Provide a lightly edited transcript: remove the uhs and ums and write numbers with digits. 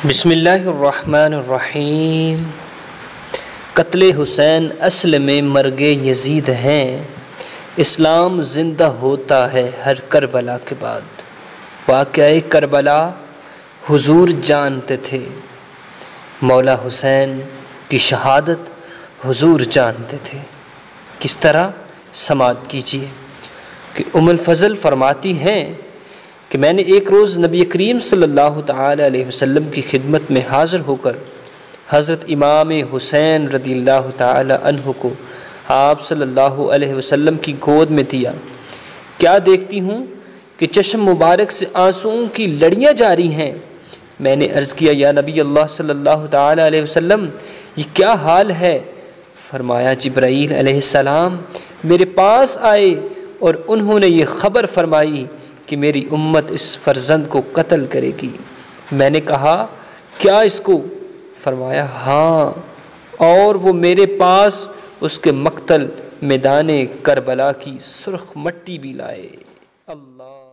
بسم اللہ الرحمن الرحیم۔ قتل حسین اصل میں مرگ یزید ہیں، اسلام زندہ ہوتا ہے ہر کربلا کے بعد۔ واقعہ کربلا حضور جانتے تھے، مولا حسین کی شہادت حضور جانتے تھے۔ کس طرح؟ سماعت کیجیے کہ الفضل فرماتی ہیں کہ میں نے ایک روز نبی اکرم صلی اللہ تعالی علیہ وسلم کی خدمت میں حاضر ہو کر حضرت امام حسین رضی اللہ تعالی عنہ کو آپ صلی اللہ علیہ وسلم کی گود میں دیا۔ کیا دیکھتی ہوں کہ چشم مبارک سے آنسوؤں کی لڑیاں جاری ہیں۔ میں نے عرض کیا، یا نبی اللہ صلی اللہ تعالی علیہ وسلم، یہ کیا حال ہے؟ فرمایا، جبرائیل علیہ السلام میرے پاس آئے اور انہوں نے یہ خبر فرمائی کہ میری امت اس فرزند کو قتل کرے گی۔ میں نے کہا، کیا اس کو؟ فرمایا، ہاں، اور وہ میرے پاس اس کے مقتل میدان کربلا کی سرخ مٹی بھی لائے۔ اللہ